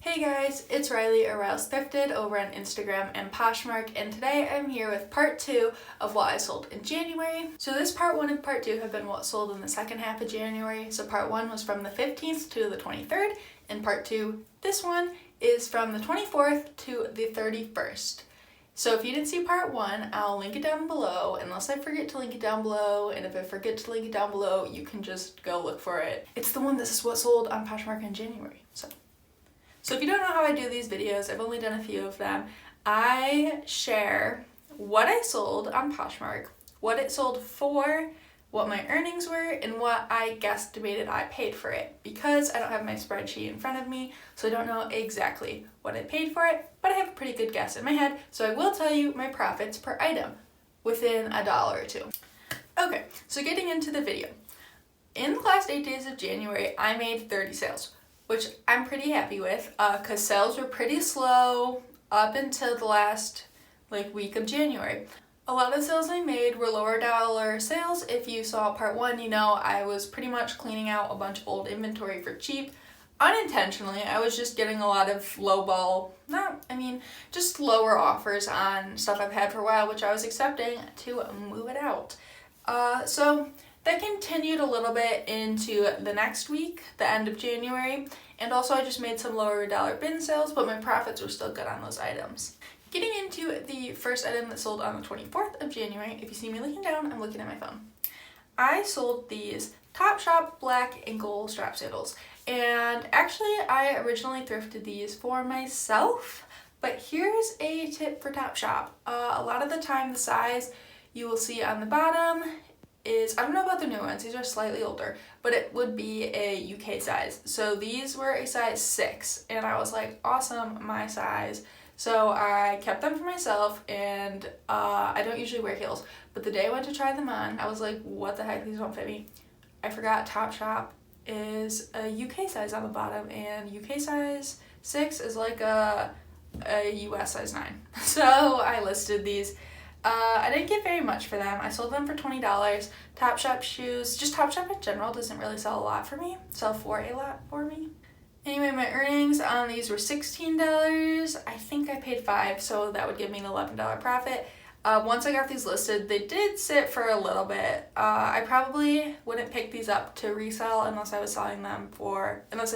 Hey guys, it's Riley or rilzthrifted over on Instagram and Poshmark, and today I'm here with part 2 of what I sold in January. So this part 1 and part 2 have been what sold in the second half of January. So part 1 was from the 15th to the 23rd, and part 2, this one, is from the 24th to the 31st. So if you didn't see part 1, I'll link it down below, unless I forget to link it down below, and if I forget to link it down below, you can just go look for it. It's the one this is what sold on Poshmark in January. So if you don't know how I do these videos, I've only done a few of them. I share what I sold on Poshmark, what it sold for, what my earnings were, and what I guesstimated I paid for it. Because I don't have my spreadsheet in front of me, so I don't know exactly what I paid for it, but I have a pretty good guess in my head, so I will tell you my profits per item within $1 or $2. Okay, so getting into the video. In the last 8 days of January, I made 30 sales, which I'm pretty happy with, because sales were pretty slow up until the last week of January. A lot of sales I made were lower dollar sales. If you saw part 1, you know I was pretty much cleaning out a bunch of old inventory for cheap. Unintentionally, I was just getting a lot of just lower offers on stuff I've had for a while, which I was accepting to move it out. So that continued a little bit into the next week, the end of January, and also I just made some lower dollar bin sales, but my profits were still good on those items. Getting into the first item that sold on the 24th of January, if you see me looking down, I'm looking at my phone. I sold these Topshop black ankle strap sandals, and actually I originally thrifted these for myself, but here's a tip for Topshop. A lot of the time the size you will see on the bottom is, I don't know about the new ones, these are slightly older, but it would be a UK size. So these were a size 6, and I was like, awesome, my size. So I kept them for myself, and I don't usually wear heels, but the day I went to try them on, I was like, what the heck, these don't fit me. I forgot Topshop is a UK size on the bottom, and UK size 6 is like a US size 9. So I listed these. I didn't get very much for them. I sold them for $20. Topshop shoes, just Topshop in general doesn't really sell a lot for me. Anyway, my earnings on these were $16. I think I paid $5, so that would give me an $11 profit. Once I got these listed, they did sit for a little bit. I probably wouldn't pick these up to resell unless I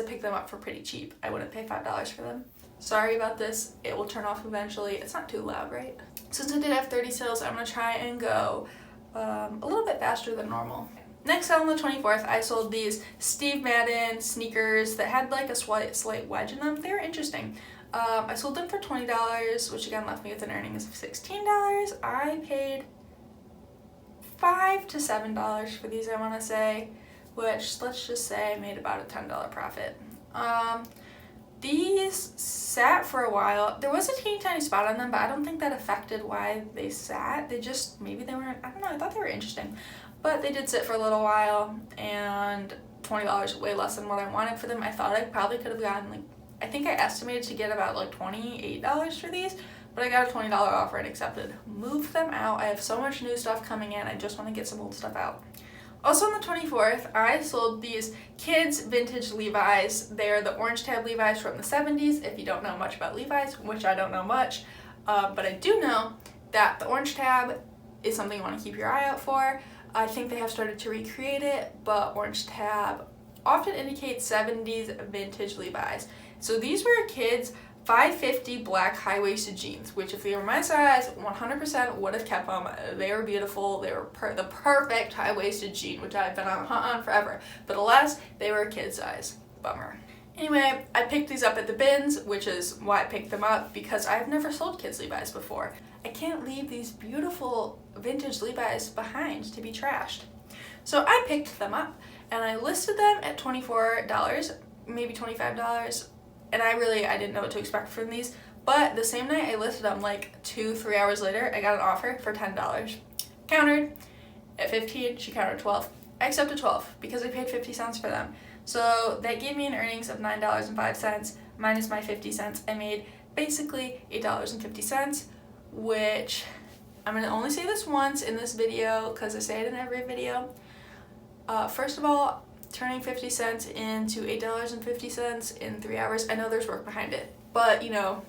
picked them up for pretty cheap. I wouldn't pay $5 for them. Sorry about this, it will turn off eventually. It's not too loud, right? Since I did have 30 sales, I'm gonna try and go a little bit faster than normal. Next on the 24th, I sold these Steve Madden sneakers that had like a slight wedge in them. They were interesting. I sold them for $20, which again left me with an earnings of $16. I paid $5 to $7 for these, I wanna say, which let's just say I made about a $10 profit. These sat for a while. There was a teeny tiny spot on them, but I don't think that affected why they sat. Maybe they weren't, I don't know, I thought they were interesting. But they did sit for a little while, and $20 way less than what I wanted for them. I thought I probably could have gotten I think I estimated to get about $28 for these, but I got a $20 offer and accepted. Moved them out. I have so much new stuff coming in, I just want to get some old stuff out. Also on the 24th, I sold these kids vintage Levi's. They're the orange tab Levi's from the 70s. If you don't know much about Levi's, which I don't know much, but I do know that the orange tab is something you want to keep your eye out for. I think they have started to recreate it, but orange tab often indicates 70s vintage Levi's. So these were kids' 550 black high-waisted jeans, which if they were my size, 100% would have kept them. They were beautiful. They were the perfect high-waisted jean, which I've been on forever. But alas, they were a kid size. Bummer. Anyway, I picked these up at the bins, which is why I picked them up, because I've never sold kids Levi's before. I can't leave these beautiful vintage Levi's behind to be trashed. So I picked them up, and I listed them at $24, maybe $25, and I didn't know what to expect from these, but the same night I listed them, 2-3 hours later, I got an offer for $10. Countered at 15, she countered 12. I accepted 12 because I paid 50 cents for them. So that gave me an earnings of $9.05 minus my 50 cents. I made basically $8.50, which I'm going to only say this once in this video because I say it in every video. First of all, turning 50 cents into $8.50 in 3 hours. I know there's work behind it, but you know,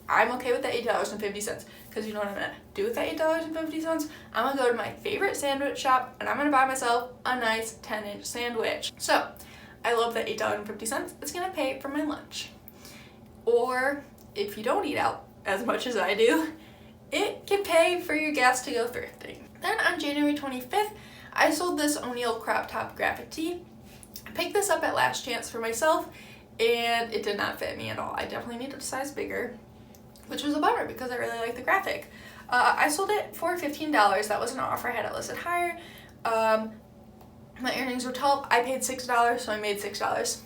I'm okay with that $8.50 because you know what I'm gonna do with that $8.50? I'm gonna go to my favorite sandwich shop and I'm gonna buy myself a nice 10-inch sandwich. So I love that $8.50. It's gonna pay for my lunch. Or if you don't eat out as much as I do, it can pay for your gas to go thrifting. Then on January 25th, I sold this O'Neill crop top graphic tee. I picked this up at Last Chance for myself and it did not fit me at all. I definitely needed a size bigger, which was a bummer because I really like the graphic. I sold it for $15. That was an offer. I had it listed higher. My earnings were 12. I paid $6, so I made $6.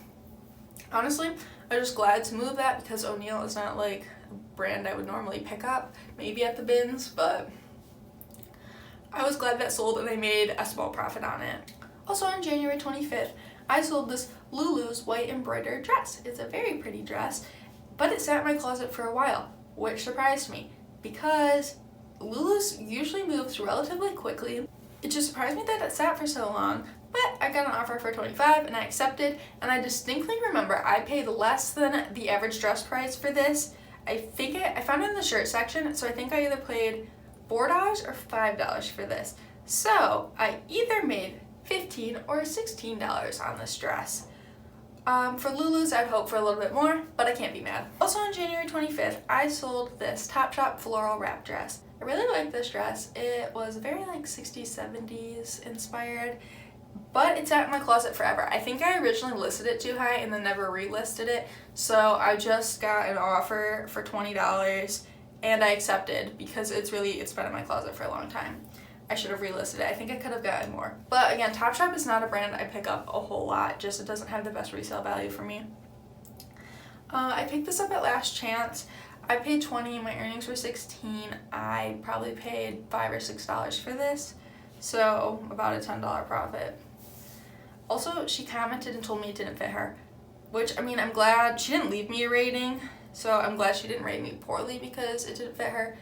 Honestly, I'm just glad to move that because O'Neill is not like a brand I would normally pick up, maybe at the bins, but I was glad that sold and I made a small profit on it. Also on January 25th, I sold this Lulu's white embroidered dress. It's a very pretty dress, but it sat in my closet for a while, which surprised me because Lulu's usually moves relatively quickly. It just surprised me that it sat for so long, but I got an offer for $25 and I accepted, and I distinctly remember I paid less than the average dress price for this. I found it in the shirt section, so I think I either paid $4 or $5 for this. So I either made $15 or $16 on this dress. For Lulu's, I'd hope for a little bit more, but I can't be mad. Also on January 25th, I sold this Topshop floral wrap dress. I really like this dress. It was very like 60s, 70s inspired, but it's sat in my closet forever. I think I originally listed it too high and then never relisted it, so I just got an offer for $20 and I accepted because it's been in my closet for a long time. I should have relisted it. I think I could have gotten more. But again, Topshop is not a brand I pick up a whole lot, just it doesn't have the best resale value for me. I picked this up at Last Chance. I paid $20, my earnings were $16. I probably paid $5 or $6 for this, so about a $10 profit. Also, she commented and told me it didn't fit her, which, I mean, I'm glad she didn't leave me a rating, so I'm glad she didn't rate me poorly because it didn't fit her.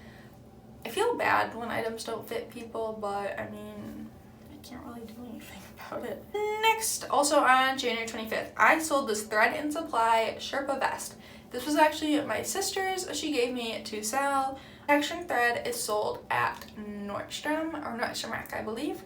I feel bad when items don't fit people, but I mean, I can't really do anything about it. Next, also on January 25th, I sold this Thread and Supply Sherpa vest. This was actually my sister's. She gave me to sell. Action thread is sold at Nordstrom or Nordstrom Rack, I believe.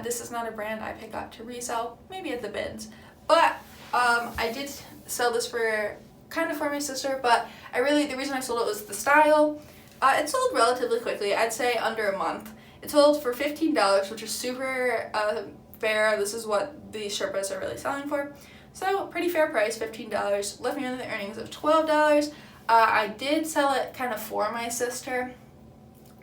This is not a brand I pick up to resell, maybe at the bins. But I did sell this for my sister, but the reason I sold it was the style. It sold relatively quickly, I'd say under a month. It sold for $15, which is super fair. This is what these Sherpas are really selling for. So pretty fair price, $15. Left me with the earnings of $12. I did sell it kind of for my sister.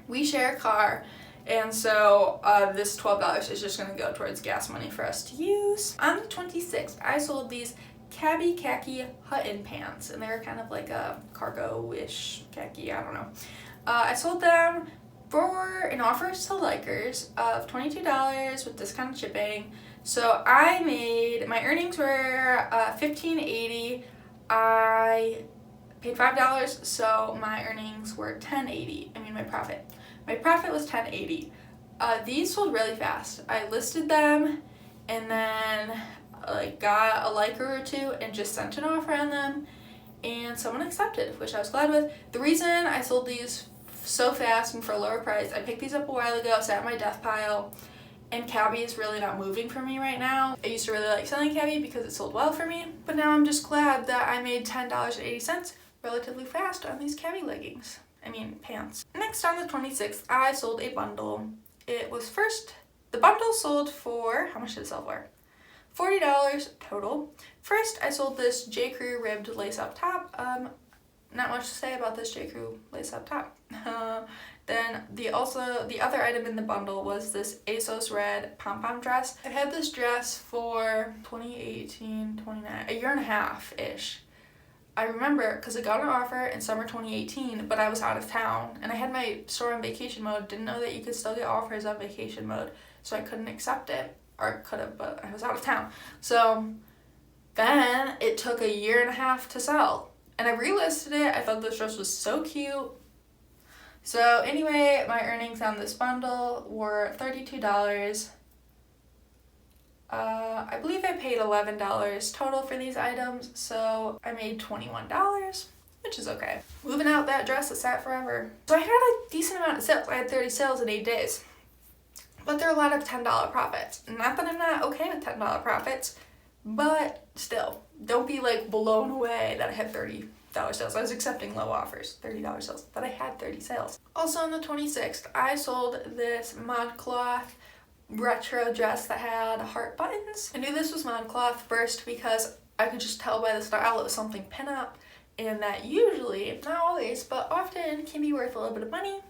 We share a car, and so this $12 is just going to go towards gas money for us to use. On the 26th, I sold these Cabby Khaki Hutton pants, and they were kind of like a cargo-ish khaki, I don't know. I sold them for an offer to likers of $22 with discounted shipping. So my earnings were $15.80. I paid $5, so my earnings were $10.80. My profit. My profit was $10.80. These sold really fast. I listed them and then got a liker or two and just sent an offer on them, and someone accepted, which I was glad with. The reason I sold these so fast and for a lower price, I picked these up a while ago, sat in my death pile, and Cabby is really not moving for me right now. I used to really like selling Cabby because it sold well for me, but now I'm just glad that I made $10.80 relatively fast on these Cabby pants. Next, on the 26th, I sold a bundle. The bundle sold for, how much did it sell for? $40 total. First, I sold this J. Crew ribbed lace-up top. Not much to say about this J. Crew lace-up top. Then the other item in the bundle was this ASOS red pom-pom dress. I've had this dress for 2018, a year and a half-ish. I remember because I got an offer in summer 2018, but I was out of town, and I had my store on vacation mode. Didn't know that you could still get offers on vacation mode, so I couldn't accept it. Or could have, but I was out of town. So then it took a year and a half to sell. And I relisted it. I thought this dress was so cute. So anyway, my earnings on this bundle were $32. I believe I paid $11 total for these items, so I made $21, which is okay. Moving out that dress that sat forever. So I had a decent amount of sales. I had 30 sales in 8 days. But there are a lot of $10 profits. Not that I'm not okay with $10 profits, but still, don't be like blown away that I had $30 sales. I was accepting low offers, $30 sales, but I had 30 sales. Also on the 26th, I sold this ModCloth retro dress that had heart buttons. I knew this was ModCloth first because I could just tell by the style it was something pinup, and that usually, not always, but often can be worth a little bit of money.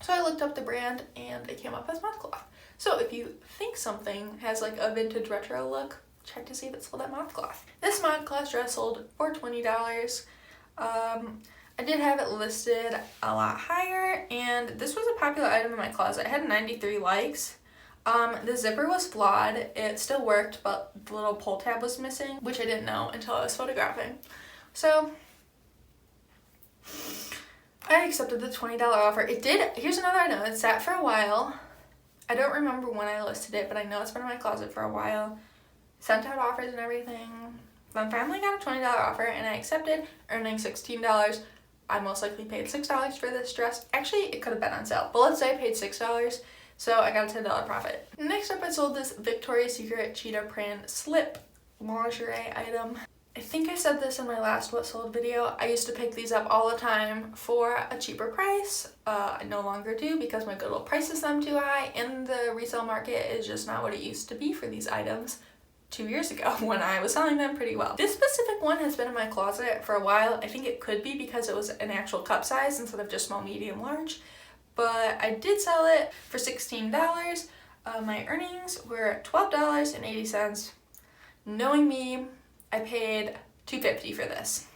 So I looked up the brand and it came up as ModCloth. So if you think something has like a vintage retro look, check to see if it's sold at ModCloth. This ModCloth dress sold for $20. I did have it listed a lot higher, and this was a popular item in my closet. It had 93 likes. The zipper was flawed. It still worked, but the little pull tab was missing, which I didn't know until I was photographing. So I accepted the $20 offer. Here's another item. It sat for a while. I don't remember when I listed it, but I know it's been in my closet for a while. Sent out offers and everything. Then finally got a $20 offer and I accepted, earning $16. I most likely paid $6 for this dress. Actually, it could have been on sale, but let's say I paid $6, so I got a $10 profit. Next up, I sold this Victoria's Secret cheetah print slip lingerie item. I think I said this in my last what sold video. I used to pick these up all the time for a cheaper price. I no longer do because my Goodwill prices them too high, and the resale market is just not what it used to be for these items 2 years ago when I was selling them pretty well. This specific one has been in my closet for a while. I think it could be because it was an actual cup size instead of just small, medium, large. But I did sell it for $16. My earnings were $12.80. Knowing me, I paid $2.50 for this.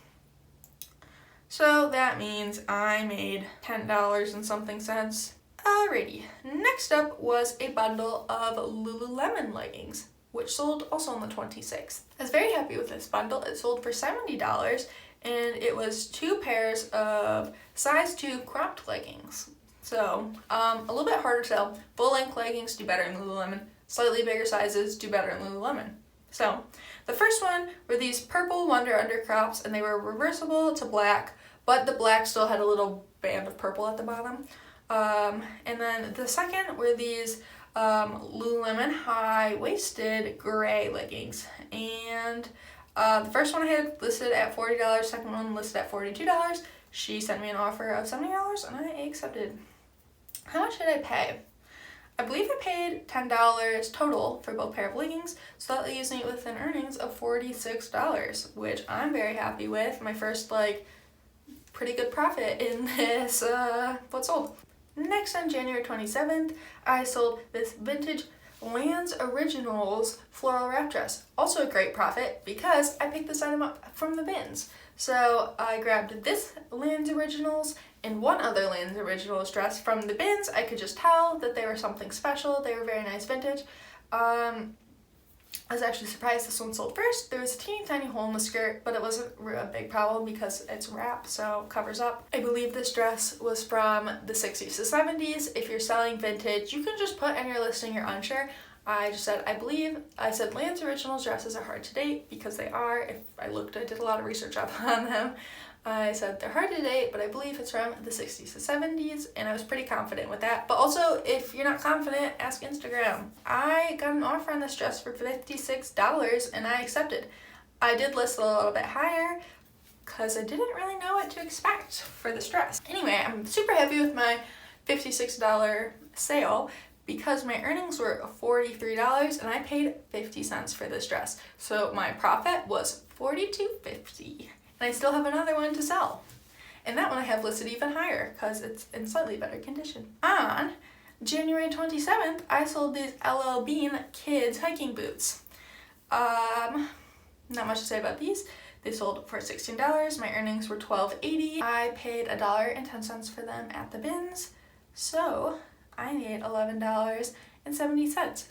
So that means I made $10 and something cents. Alrighty, next up was a bundle of Lululemon leggings, which sold also on the 26th. I was very happy with this bundle. It sold for $70, and it was 2 pairs of size 2 cropped leggings. So, a little bit harder to sell. Full-length leggings do better in Lululemon. Slightly bigger sizes do better in Lululemon. So, the first one were these purple Wonder undercrops, and they were reversible to black, but the black still had a little band of purple at the bottom. And then the second were these Lululemon high-waisted gray leggings, and the first one I had listed at $40, second one listed at $42. She sent me an offer of $70 and I accepted. How much did I pay? I believe I paid $10 total for both pair of leggings, so that leaves me with an earnings of $46, which I'm very happy with. My first pretty good profit in this what sold. Next, on January 27th, I sold this vintage Lands Originals floral wrap dress. Also a great profit because I picked this item up from the bins. So I grabbed this Lands Originals and one other Lands Originals dress from the bins. I could just tell that they were something special. They were very nice vintage. I was actually surprised this one sold first. There was a teeny tiny hole in the skirt, but it wasn't a big problem because it's wrap, so it covers up. I believe this dress was from the 60s to 70s. If you're selling vintage, you can just put in your listing you're unsure. I just said, I said Lands Originals dresses are hard to date because they are. If I looked, I did a lot of research up on them. I said they're hard to date, but I believe it's from the 60s to 70s, and I was pretty confident with that. But also, if you're not confident, ask Instagram. I got an offer on this dress for $56, and I accepted. I did list a little bit higher because I didn't really know what to expect for this dress. Anyway, I'm super happy with my $56 sale because my earnings were $43 and I paid 50 cents for this dress. So my profit was $42.50. And I still have another one to sell. And that one I have listed even higher because it's in slightly better condition. On January 27th, I sold these LL Bean kids hiking boots. Not much to say about these. They sold for $16. My earnings were $12.80. I paid $1.10 for them at the bins. So I made $11.70.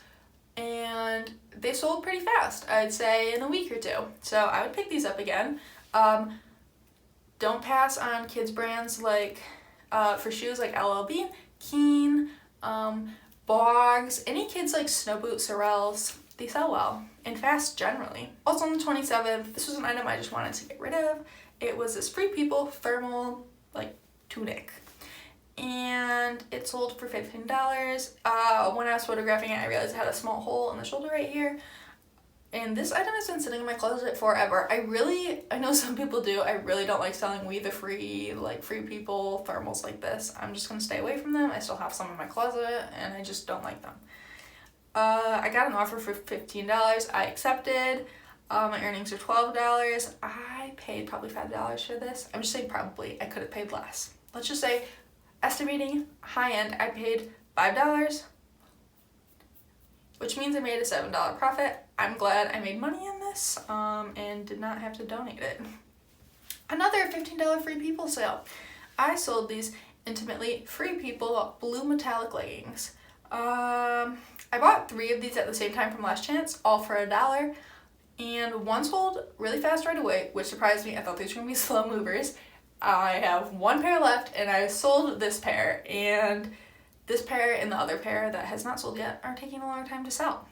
And they sold pretty fast, I'd say in a week or two. So I would pick these up again. Don't pass on kids brands like for shoes like LL Bean, Keen, Bogs, any kids like Snow Boot, Sorels. they sell well and fast generally. Also on the 27th, this was an item I just wanted to get rid of. It was this Free People thermal like tunic, and it sold for $15. When I was photographing it, I realized it had a small hole in the shoulder right here. And this item has been sitting in my closet forever. I know some people do. I really don't like selling We the Free, like Free People thermals like this. I'm just gonna stay away from them. I still have some in my closet and I just don't like them. I got an offer for $15. I accepted. My earnings are $12. I paid probably $5 for this. I'm just saying probably. I could have paid less. Let's just say, estimating high end, I paid $5, which means I made a $7 profit. I'm glad I made money in this and did not have to donate it. Another $15 Free People sale. I sold these Intimately Free People blue metallic leggings. I bought 3 of these at the same time from Last Chance, all for $1, and one sold really fast right away, which surprised me. I thought these were gonna be slow movers. I have 1 pair left and I sold this pair, and this pair and the other pair that has not sold yet are taking a long time to sell.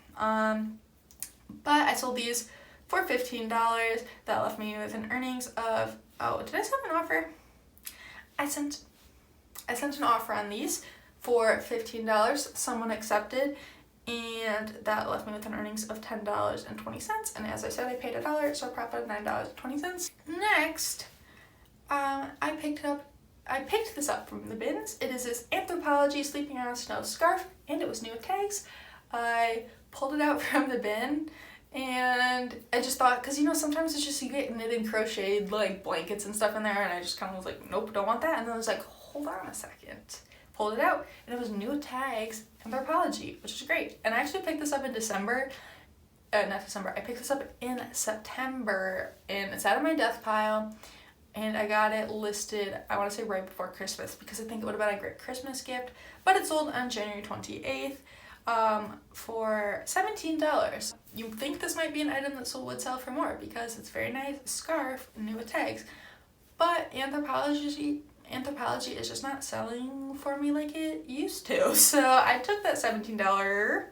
But I sold these for $15. That left me with an earnings of, oh, did I send an offer? I sent an offer on these for $15. Someone accepted, and that left me with an earnings of $10.20. And as I said, I paid $1, so a profit of $9.20. Next, I picked this up from the bins. It is this Anthropologie Sleeping on Snow scarf, and it was new with tags. I pulled it out from the bin, and I just thought, because you know, sometimes it's just you get knitted crocheted like blankets and stuff in there, and I just kind of was like, nope, don't want that. And then I was like, hold on a second. Pulled it out, and it was new with tags, Anthropologie, which is great. And I actually picked this up in I picked this up in September, and it's out of my death pile. And I got it listed, I want to say right before Christmas, because I think it would have been a great Christmas gift. But it sold on January 28th for $17. You think this might be an item that would sell for more because it's very nice scarf, new with tags. But Anthropologie is just not selling for me like it used to. So I took that $17.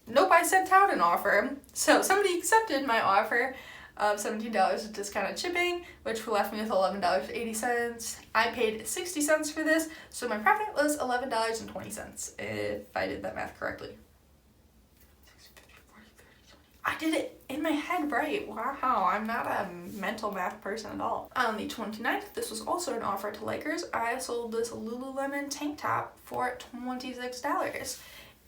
Nope, I sent out an offer. So somebody accepted my offer of $17 with discounted shipping, which left me with $11.80. I paid 60 cents for this, so my profit was $11.20, if I did that math correctly. I did it in my head right. Wow, I'm not a mental math person at all. On the 29th, this was also an offer to Lakers. I sold this Lululemon tank top for $26.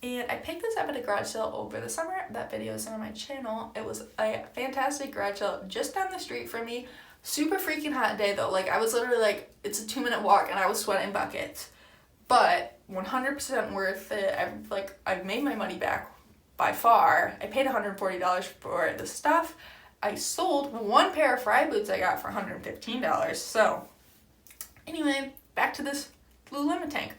And I picked this up at a garage sale over the summer. That video is on my channel. It was a fantastic garage sale just down the street from me. Super freaking hot day though. Like I was literally like, it's a 2-minute walk and I was sweating buckets. But 100% worth it. I've made my money back by far. I paid $140 for the stuff. I sold 1 pair of fry boots I got for $115. So anyway, back to this Lululemon tank.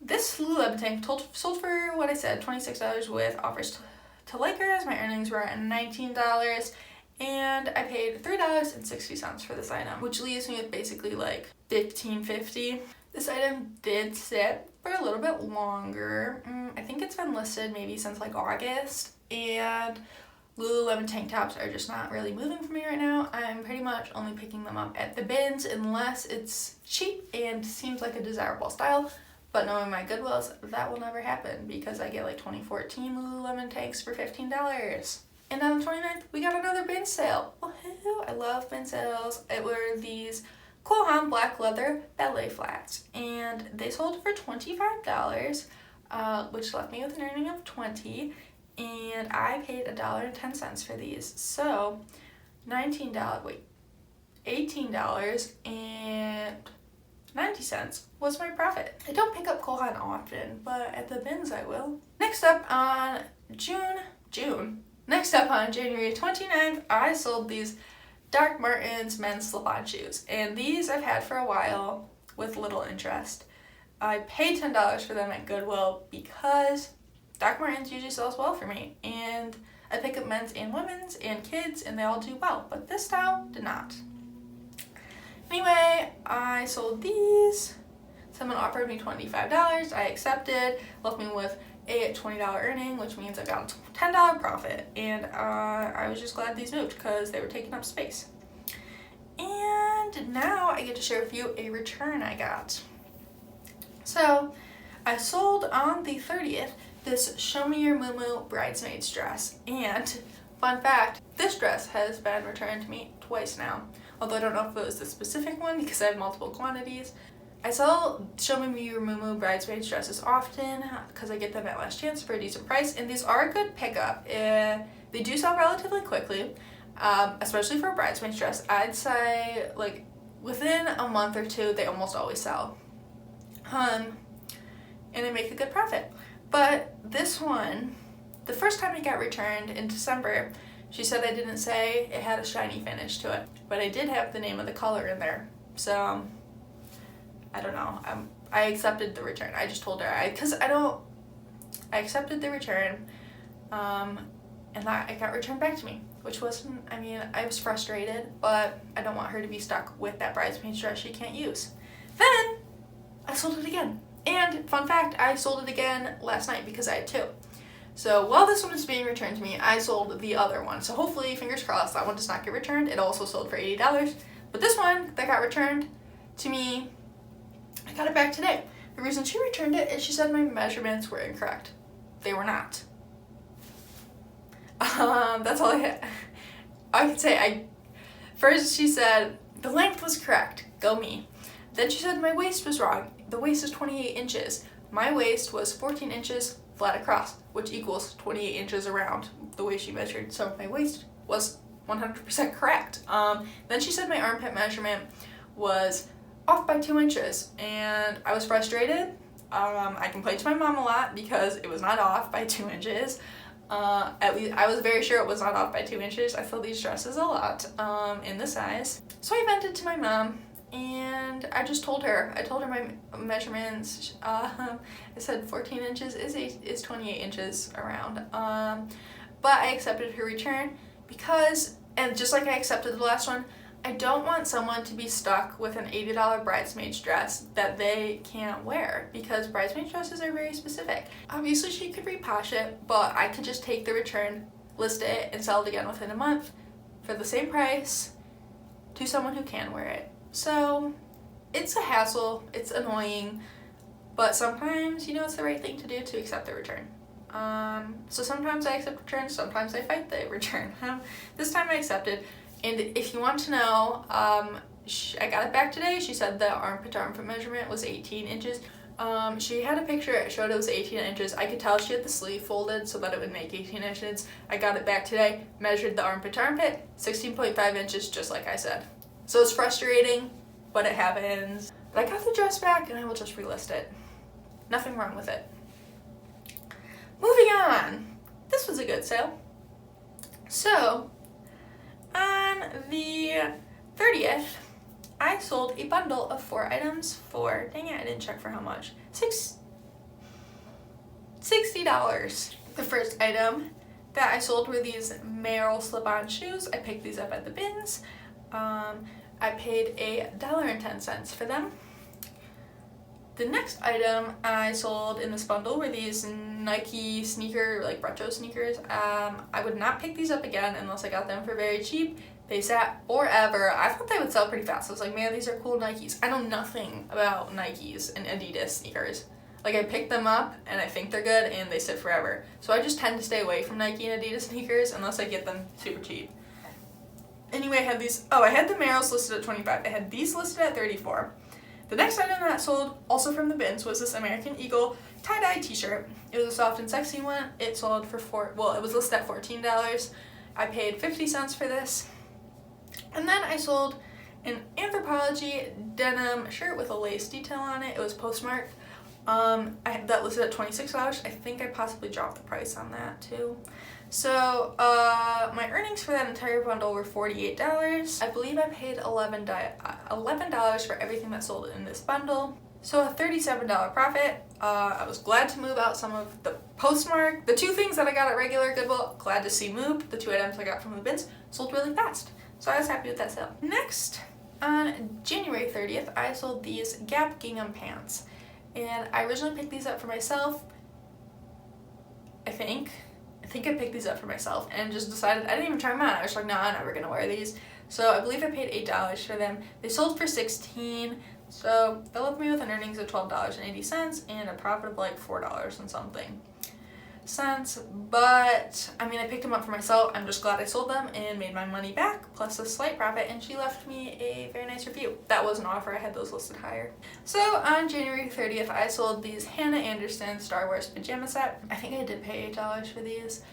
This Lululemon tank sold for what I said, $26 with offers to Lakers. My earnings were at $19, and I paid $3.60 for this item, which leaves me with basically like $15.50. This item did sit for a little bit longer. I think it's been listed maybe since like August, and Lululemon tank tops are just not really moving for me right now. I'm pretty much only picking them up at the bins unless it's cheap and seems like a desirable style. But knowing my Goodwills, that will never happen because I get like 2014 Lululemon tanks for $15. And on the 29th, we got another bin sale. Woohoo! I love bin sales. It were these Cole Haan black leather ballet flats, and they sold for $25, which left me with an earning of $20, and I paid $1.10 for these. So $18.90 was my profit. I don't pick up Cole Haan often, but at the bins I will. Next up on January 29th, I sold these Doc Martens men's slip-on shoes, and these I've had for a while with little interest. I paid $10 for them at Goodwill because Doc Martens usually sells well for me, and I pick up men's and women's and kids, and they all do well, but this style did not. Anyway, I sold these. Someone offered me $25. I accepted, left me with a $20 earning, which means I got a $10 profit, and I was just glad these moved because they were taking up space. And now I get to share with you a return I got. So I sold on the 30th this Show Me Your Moo bridesmaid's dress, and fun fact, this dress has been returned to me twice now, although I don't know if it was the specific one because I have multiple quantities. I sell Show Me Your Moo bridesmaids dresses often because I get them at last chance for a decent price, and these are a good pickup. They do sell relatively quickly, especially for a bridesmaid's dress. I'd say like within a month or two they almost always sell, and I make a good profit. But this one, the first time it got returned in December, she said I didn't say it had a shiny finish to it, but I did have the name of the color in there. So I don't know. I accepted the return. I just told her I accepted the return, and that it got returned back to me, which wasn't. I mean, I was frustrated, but I don't want her to be stuck with that bridesmaid's dress she can't use. Then I sold it again. And fun fact, I sold it again last night because I had two. So while this one is being returned to me, I sold the other one. So hopefully, fingers crossed, that one does not get returned. It also sold for $80. But this one that got returned to me, I got it back today. The reason she returned it is she said my measurements were incorrect. They were not. That's all I could say. First she said the length was correct. Go me. Then she said my waist was wrong. The waist is 28 inches. My waist was 14 inches flat across, which equals 28 inches around the way she measured. So my waist was 100% correct. Then she said my armpit measurement was off by 2 inches, and I was frustrated. I complained to my mom a lot because it was not off by 2 inches. At least I was very sure it was not off by 2 inches. I fill these dresses a lot in the size. So I vented to my mom, and I just told her. I told her my measurements. I said 14 inches is 28 inches around. But I accepted her return because, and just like I accepted the last one, I don't want someone to be stuck with an $80 bridesmaid's dress that they can't wear, because bridesmaid's dresses are very specific. Obviously she could reposh it, but I could just take the return, list it, and sell it again within a month for the same price to someone who can wear it. So it's a hassle, it's annoying, but sometimes, you know, it's the right thing to do to accept the return. So sometimes I accept returns, sometimes I fight the return. This time I accepted. And if you want to know, I got it back today. She said the armpit to armpit measurement was 18 inches. She had a picture, it showed it was 18 inches. I could tell she had the sleeve folded so that it would make 18 inches. I got it back today, measured the armpit to armpit, 16.5 inches, just like I said. So it's frustrating, but it happens. But I got the dress back and I will just relist it. Nothing wrong with it. Moving on. This was a good sale. So, on the 30th, I sold a bundle of 4 items for, dang it, I didn't check for how much, $60. The first item that I sold were these Merrell slip-on shoes. I picked these up at the bins. I paid $1.10 for them. The next item I sold in this bundle were these Nike sneaker, like retro sneakers. I would not pick these up again unless I got them for very cheap. They sat forever. I thought they would sell pretty fast. I was like, man, these are cool Nikes. I know nothing about Nikes and Adidas sneakers. Like, I picked them up and I think they're good and they sit forever. So I just tend to stay away from Nike and Adidas sneakers unless I get them super cheap. Anyway, I had these. Oh, I had the Merrells listed at $25. I had these listed at $34. The next item that sold, also from the bins, was this American Eagle tie-dye t-shirt. It was a soft and sexy one. It sold for it was listed at $14. I paid 50 cents for this. And then I sold an Anthropologie denim shirt with a lace detail on it. It was Poshmark. I had that listed at $26. I think I possibly dropped the price on that too. So my earnings for that entire bundle were $48. I believe I paid $11 for everything that sold in this bundle. So a $37 profit. I was glad to move out some of the Poshmark. The 2 things that I got at regular Goodwill, glad to see move. The 2 items I got from the bins sold really fast. So I was happy with that sale. Next, on January 30th, I sold these Gap gingham pants. And I originally picked these up for myself. I picked these up for myself and just decided, I didn't even try them on. I was like, no, I'm never gonna wear these. So I believe I paid $8 for them. They sold for $16, so that left me with an earnings of $12.80 and a profit of like $4 and something cents. But I mean, I picked them up for myself. I'm just glad I sold them and made my money back plus a slight profit, and she left me a very nice review. That was an offer. I had those listed higher. So on January 30th, I sold these Hannah Anderson Star Wars pajama set. I think I did pay $8 for these,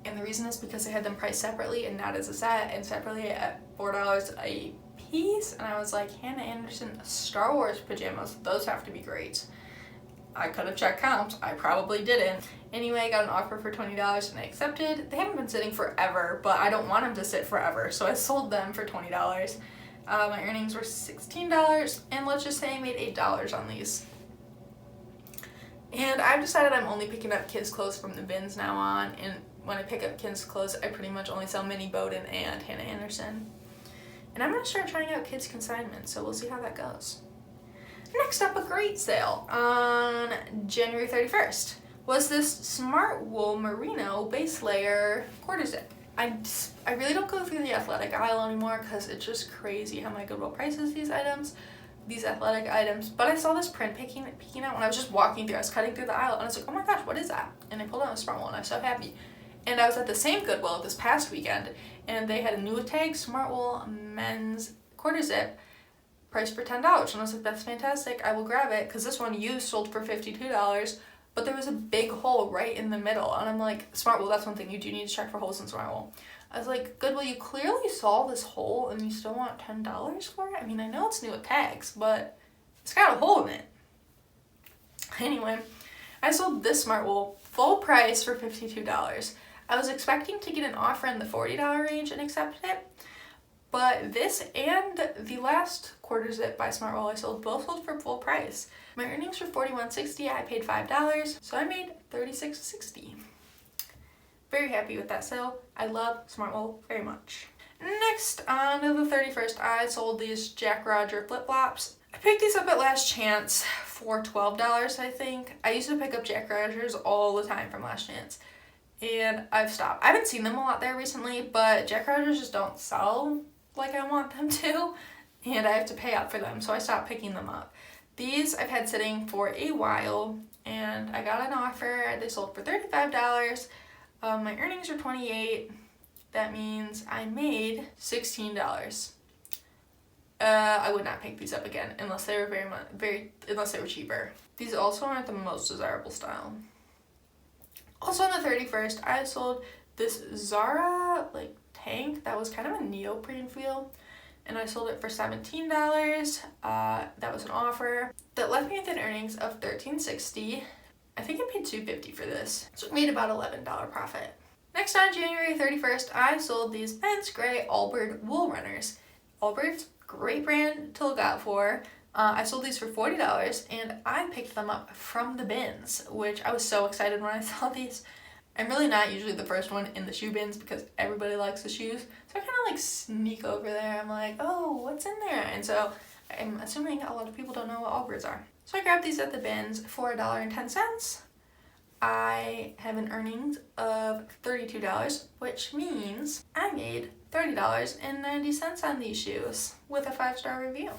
and the reason is because I had them priced separately and not as a set, and separately at $4 a piece, and I was like, Hannah Anderson Star Wars pajamas, those have to be great. I could have checked comps. I probably didn't. Anyway, I got an offer for $20 and I accepted. They haven't been sitting forever, but I don't want them to sit forever, so I sold them for $20. My earnings were $16, and let's just say I made $8 on these. And I've decided I'm only picking up kids' clothes from the bins now on, and when I pick up kids' clothes, I pretty much only sell Minnie Bowden and Hannah Anderson. And I'm going to start trying out kids' consignment, so we'll see how that goes. Next up, a great sale on January 31st was this Smart Wool Merino base layer quarter zip. I really don't go through the athletic aisle anymore because it's just crazy how my Goodwill prices these athletic items. But I saw this print peeking out when I was just walking through. I was cutting through the aisle and I was like, oh my gosh, what is that? And I pulled out a Smart Wool and I was so happy. And I was at the same Goodwill this past weekend, and they had a new tag Smart Wool men's quarter zip priced for $10. And I was like, that's fantastic. I will grab it, because this one used sold for $52, but there was a big hole right in the middle. And I'm like, Smart Wool, that's one thing you do need to check for holes in Smart Wool. I was like, Goodwill, you clearly saw this hole and you still want $10 for it? I mean, I know it's new with tags, but it's got a hole in it. Anyway, I sold this Smart Wool full price for $52. I was expecting to get an offer in the $40 range and accepted it, but this and the last quarter zip by Smart Wool I sold both sold for full price. My earnings were $41.60. I paid $5, so I made $36.60. Very happy with that sale. I love Smart Wool very much. Next, on the 31st, I sold these Jack Roger flip-flops. I picked these up at Last Chance for $12, I think. I used to pick up Jack Rogers all the time from Last Chance, and I've stopped. I haven't seen them a lot there recently, but Jack Rogers just don't sell like I want them to, and I have to pay up for them, so I stopped picking them up. These I've had sitting for a while, and I got an offer. They sold for $35. My earnings are $28. That means I made $16. I would not pick these up again unless they were unless they were cheaper. These also aren't the most desirable style. Also on the 31st, I sold this Zara tank that was kind of a neoprene feel, and I sold it for $17. That was an offer. That left me with an earnings of $13.60. I think I paid $2.50 for this, so it made about $11 profit. Next, on January 31st, I sold these Ben's Gray Allbird wool runners. Allbird's great brand to look out for. I sold these for $40, and I picked them up from the bins, which I was so excited when I saw these. I'm really not usually the first one in the shoe bins because everybody likes the shoes, so I kind of sneak over there. I'm like, oh, what's in there? And so I'm assuming a lot of people don't know what Allbirds are. So I grabbed these at the bins for $1.10. I have an earnings of $32, which means I made $30.90 on these shoes with a 5-star review.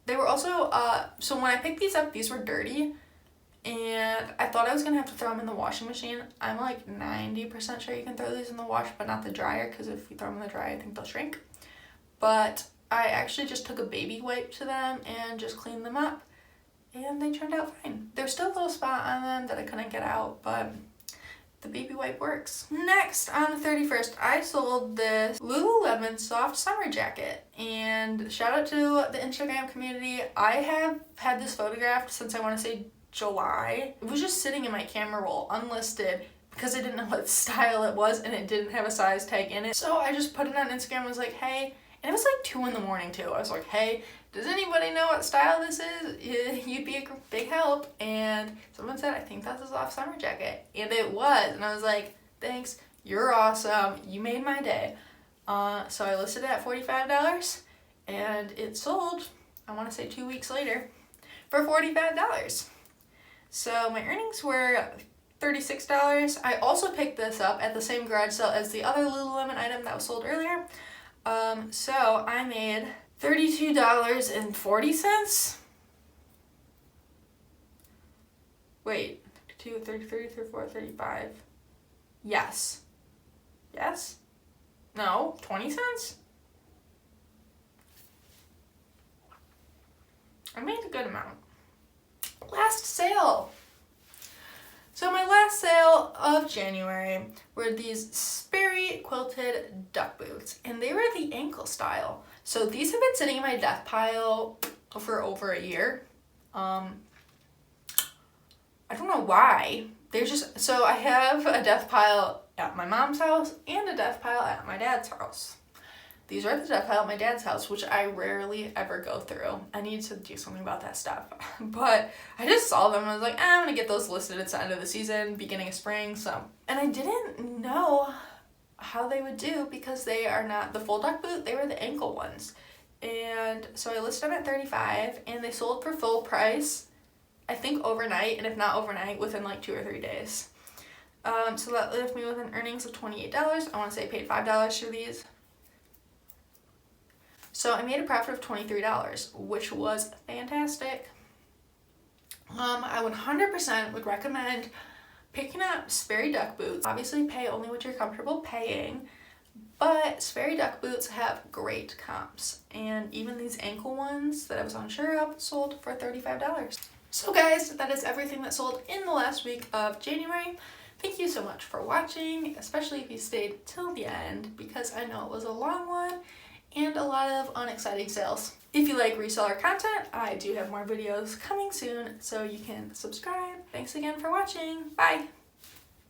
They were also, so when I picked these up, these were dirty, and I thought I was going to have to throw them in the washing machine. I'm 90% sure you can throw these in the wash, but not the dryer, because if you throw them in the dryer, I think they'll shrink. But I actually just took a baby wipe to them and just cleaned them up, and they turned out fine. There's still a little spot on them that I couldn't get out, but the baby wipe works. Next, on the 31st, I sold this Lululemon soft summer jacket, and shout out to the Instagram community. I have had this photographed since I want to say July. It was just sitting in my camera roll unlisted because I didn't know what style it was, and it didn't have a size tag in it. So I just put it on Instagram and was like, hey, and it was 2 in the morning too. I was like, hey, does anybody know what style this is? You'd be a big help. And someone said, I think that's a soft summer jacket. And it was. And I was like, thanks, you're awesome. You made my day. So I listed it at $45, and it sold, I want to say 2 weeks later, for $45. So my earnings were $36. I also picked this up at the same garage sale as the other Lululemon item that was sold earlier. So I made $32.40. Wait, 2, 33, 34, 35. Yes. Yes? No, 20 cents? I made a good amount. Last sale. So my last sale of January were these Sperry quilted duck boots, and they were the ankle style. So these have been sitting in my death pile for over a year. I don't know why. They're just, so I have a death pile at my mom's house and a death pile at my dad's house. These are the death pile at my dad's house, which I rarely ever go through. I need to do something about that stuff. But I just saw them and I was like, I'm gonna get those listed. It's the end of the season, beginning of spring, so. And I didn't know how they would do because they are not the full duck boot, they were the ankle ones. And so I listed them at $35 and they sold for full price, I think overnight, and if not overnight, within like 2 or 3 days. So that left me with an earnings of $28. I wanna say I paid $5 for these. So I made a profit of $23, which was fantastic. I 100% would recommend picking up Sperry duck boots. Obviously pay only what you're comfortable paying, but Sperry duck boots have great comps. And even these ankle ones that I was unsure of sold for $35. So guys, that is everything that sold in the last week of January. Thank you so much for watching, especially if you stayed till the end, because I know it was a long one and a lot of unexciting sales. If you like reseller content, I do have more videos coming soon, so you can subscribe. Thanks again for watching. Bye!